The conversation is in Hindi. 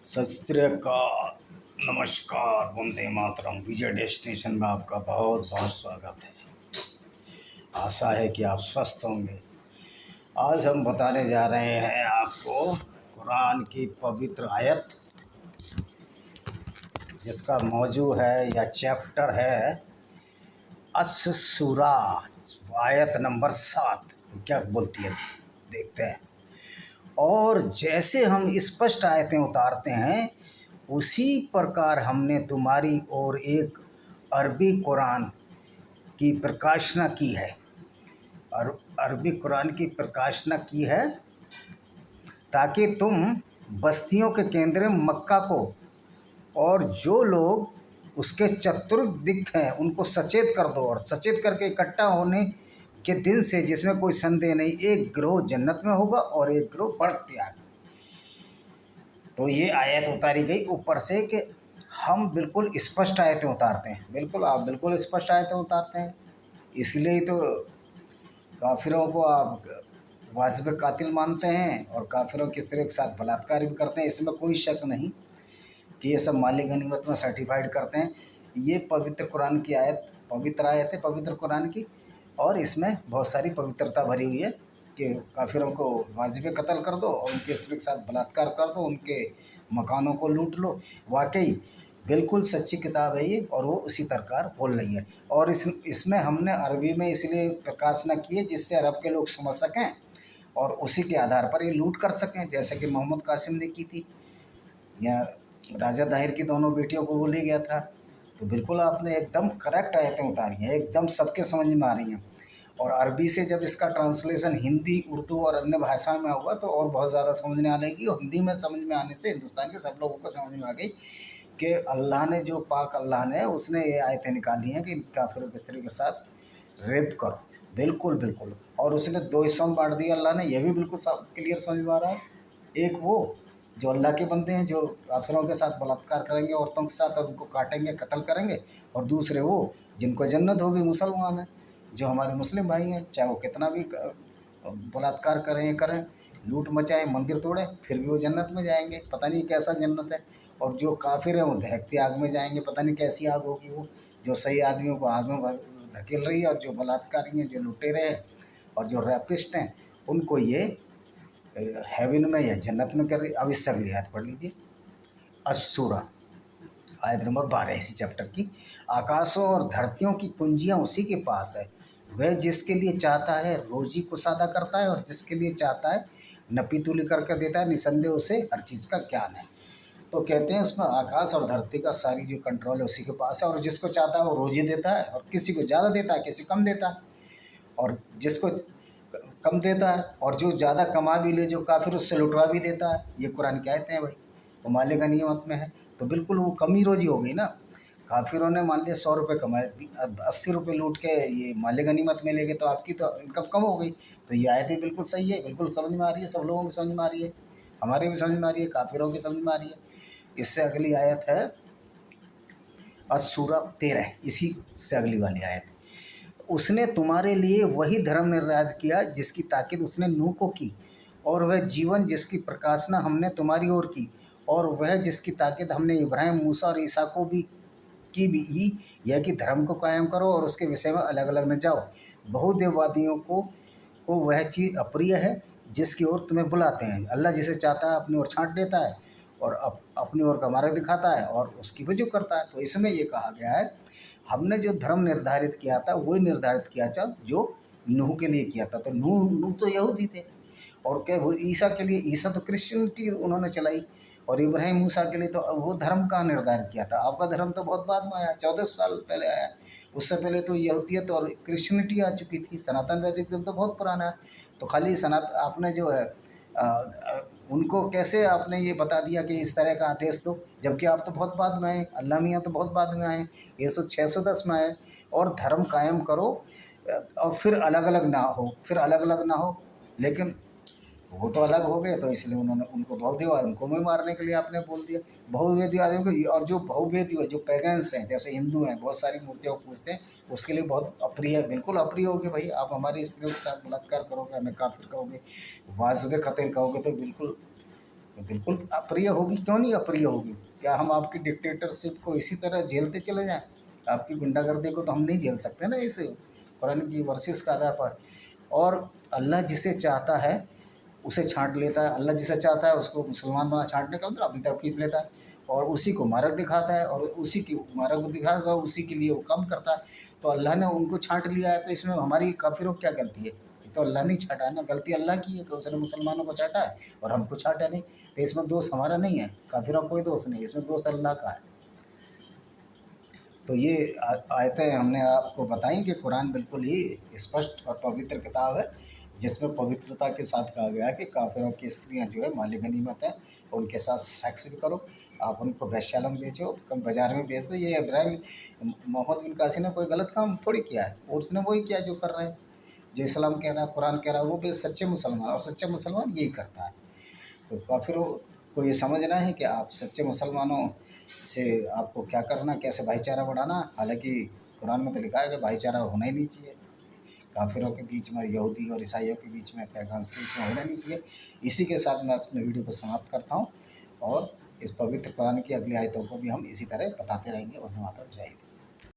सत श्री अकाल, नमस्कार, वंदे मातरम। विजय डेस्टिनेशन में आपका बहुत बहुत स्वागत है। आशा है कि आप स्वस्थ होंगे। आज हम बताने जा रहे हैं आपको कुरान की पवित्र आयत, जिसका मौजू है या चैप्टर है अस-सूरा, आयत नंबर 7 क्या बोलती है, देखते हैं। और जैसे हम स्पष्ट आयतें उतारते हैं, उसी प्रकार हमने तुम्हारी ओर एक अरबी कुरान की प्रकाशना की है। और अरबी कुरान की प्रकाशना की है ताकि तुम बस्तियों के केंद्र मक्का को और जो लोग उसके चतुर्दिक हैं उनको सचेत कर दो, और सचेत करके इकट्ठा होने के दिन से, जिसमें कोई संदेह नहीं, एक गिरोह जन्नत में होगा और एक गिरोह बढ़ त्याग। तो ये आयत उतारी गई ऊपर से कि हम बिल्कुल स्पष्ट आयतें उतारते हैं। बिल्कुल आप बिल्कुल स्पष्ट आयतें उतारते हैं, इसलिए तो काफिरों को आप वाजिब कातिल मानते हैं और काफिरों की सिरे के साथ बलात्कार भी करते हैं। इसमें कोई शक नहीं कि ये सब माली गनीमत में सर्टिफाइड करते हैं। ये पवित्र कुरान की आयत, पवित्र आयत है पवित्र कुरान की, और इसमें बहुत सारी पवित्रता भरी हुई है कि काफिरों को वाजिब कत्ल कर दो और उनके स्त्री के साथ बलात्कार कर दो, उनके मकानों को लूट लो। वाकई बिल्कुल सच्ची किताब है ये, और वो उसी प्रकार बोल रही है। और इसमें हमने अरबी में इसलिए प्रकाशना की है जिससे अरब के लोग समझ सकें और उसी के आधार पर ये लूट कर सकें, जैसे कि मोहम्मद कासिम ने की थी, या राजा दाहिर की दोनों बेटियों को वो ले गया था। तो बिल्कुल आपने एकदम करेक्ट आयतें उतारी हैं, एकदम सबके समझ में आ रही हैं। और अरबी से जब इसका ट्रांसलेशन हिंदी, उर्दू और अन्य भाषा में होगा तो और बहुत ज़्यादा समझ में आ जाएगी। और हिंदी में समझ में आने से हिंदुस्तान के सब लोगों को समझ में आ गई कि अल्लाह ने, जो पाक अल्लाह ने, उसने ये आयतें निकाली हैं कि काफिरों की स्त्री के साथ रेप करो। बिल्कुल बिल्कुल। और उसने दो हिस्सों में बांट दिया अल्लाह ने, यह भी बिल्कुल क्लियर समझ में आ रहा है। एक वो जो अल्लाह के बंदे हैं, जो काफिरों के साथ बलात्कार करेंगे औरतों के साथ और उनको काटेंगे, कत्ल करेंगे, और दूसरे वो जिनको जन्नत होगी, मुसलमान हैं, जो हमारे मुस्लिम भाई हैं, चाहे वो कितना भी बलात्कार करें, लूट मचाएं, मंदिर तोड़ें, फिर भी वो जन्नत में जाएंगे। पता नहीं कैसा जन्नत है। और जो काफिर हैं वो दहकती आग में जाएंगे, पता नहीं कैसी आग होगी वो, जो सही आदमियों को आग में धकेल रही है। और जो बलात्कारी हैं, जो लुटेरे हैं और जो रैपिस्ट हैं, उनको ये हेवन में या जन्नत में कर रही। अब इससे अगली आयत पढ़ लीजिए, अश-शूरा, आयत नंबर 12 इसी चैप्टर की। आकाशों और धरतियों की कुंजियां उसी के पास है, वह जिसके लिए चाहता है रोजी को सादा करता है और जिसके लिए चाहता है नपीतुली करके देता है। निसंदेह उसे हर चीज़ का ज्ञान है। तो कहते हैं उसमें आकाश और धरती का सारी जो कंट्रोल है उसी के पास है, और जिसको चाहता है वो रोजी देता है, और किसी को ज़्यादा देता है, किसी को कम देता है। और जिसको कम देता है और जो ज़्यादा कमा भी ले, जो काफिर, उससे लुटवा भी देता है। ये कुरान की आयतें हैं भाई, वो माले गनीमत में है। तो बिल्कुल वो कम ही रोजी हो गई ना। काफिरों ने मान लिया 100 रुपये कमाए, 80 रुपये लूट के ये माले गनीमत में ले गए, तो आपकी तो इनकम कम हो गई। तो ये आयतें बिल्कुल सही है, बिल्कुल समझ में आ रही है, सब लोगों की समझ में आ रही है, हमारे भी समझ में आ रही है, काफिरों की समझ में आ रही है। इससे अगली आयत है अस-सूरा 13, इसी से अगली वाली आयत। उसने तुम्हारे लिए वही धर्म निर्धारित किया जिसकी ताकीद उसने नूह को की, और वह जीवन जिसकी प्रकाशना हमने तुम्हारी ओर की, और वह जिसकी ताकीद हमने इब्राहिम, मूसा और ईसा को भी की भी ही, यह कि धर्म को कायम करो और उसके विषय में अलग अलग न जाओ। बहुदेववादियों को वह चीज़ अप्रिय है जिसकी ओर तुम्हें बुलाते हैं। अल्लाह जिसे चाहता है अपनी ओर छांट देता है और अपनी ओर का मार्ग दिखाता है और उसकी वजह करता है। तो इसमें ये कहा गया है, हमने जो धर्म निर्धारित किया था वही निर्धारित किया था जो नूह के लिए किया था। तो नूह तो यहूदी थे, और क्या वो ईसा के लिए, ईसा तो क्रिश्चियनिटी उन्होंने चलाई, और इब्राहिम मूसा के लिए तो वो धर्म का निर्धारित किया था। आपका धर्म तो बहुत बाद में आया, 14 साल पहले आया। उससे पहले तो यहूदियत और क्रिश्चियनिटी आ चुकी थी। सनातन वैदिक धर्म तो बहुत पुराना है। तो खाली आपने जो है उनको कैसे आपने ये बता दिया कि इस तरह का आदेश दो, जबकि आप तो बहुत बाद में आए, अल्लाह मियाँ तो बहुत बाद में आए, ये 610 में आए। और धर्म कायम करो, और फिर अलग अलग ना हो, फिर अलग अलग ना हो। लेकिन वो तो अलग हो गए, तो इसलिए उन्होंने उनको बहुदेववाद, उनको भी मारने के लिए आपने बोल दिया। बहुवेदवादियों को, और जो बहुवेदी जो पैगन्स हैं, जैसे हिंदू हैं, बहुत सारी मूर्तियों को पूजते हैं, उसके लिए बहुत अप्रिय है। बिल्कुल अप्रिय होगी भाई, आप हमारी स्त्रियों के साथ बलात्कार करोगे, हमें काफिर कहोगे, वाजिब कत्ल कहोगे, तो बिल्कुल तो बिल्कुल अप्रिय होगी, क्यों नहीं अप्रिय होगी? क्या हम आपकी डिक्टेटरशिप को इसी तरह झेलते चले जाएँ? आपकी गुंडागर्दी को तो हम नहीं झेल सकते ना इस कुरान की वर्सेस के आधार पर। और अल्लाह जिसे चाहता है उसे छाँट लेता है, अल्लाह जिसे चाहता है उसको मुसलमान बना छाँटने का मतलब अपनी तरफ खींच लेता है और उसी को मार्ग दिखाता है और उसी की मार्ग को दिखाता है, उसी के लिए वो काम करता है। तो अल्लाह ने उनको छाँट लिया है, तो इसमें हमारी काफ़िरों की क्या गलती है? ये तो अल्लाह ने ही छाँटा है ना, गलती अल्लाह की है कि उसने मुसलमानों को छाँटा है और हमको छाँटा नहीं। तो इसमें दोष हमारा नहीं है, काफ़िरों का कोई दोष नहीं है, इसमें दोष अल्लाह का है। तो ये आयतें हमने आपको बताई कि कुरान बिल्कुल ही स्पष्ट और पवित्र किताब है, जिसमें पवित्रता के साथ कहा गया है कि काफिरों की स्त्रियां जो है माली गनीमत है, उनके साथ सेक्स भी करो, आप उनको वेश्यालय में बेचो, कम बाजार में बेच दो। ये इब्राहिम मोहम्मद बिन कासिम ने कोई गलत काम थोड़ी किया है, और उसने वही किया जो कर रहे हैं, जो इस्लाम कह रहा है, कुरान कह रहा है, वो भी सच्चे मुसलमान, और सच्चे मुसलमान यही करता है। तो काफिरों को ये समझना है कि आप सच्चे मुसलमानों से आपको क्या करना, कैसे भाईचारा बढ़ाना। हालांकि कुरान में तो लिखा है कि भाईचारा होना ही नहीं चाहिए, काफिरों के बीच में, यहूदी और ईसाइयों के बीच में, पैगम्स के बीच में होना नहीं चाहिए। इसी के साथ मैं अपने वीडियो को समाप्त करता हूँ और इस पवित्र कुरान की अगली आयतों को भी हम इसी तरह बताते रहेंगे। वंदे मातरम, जय हिंद।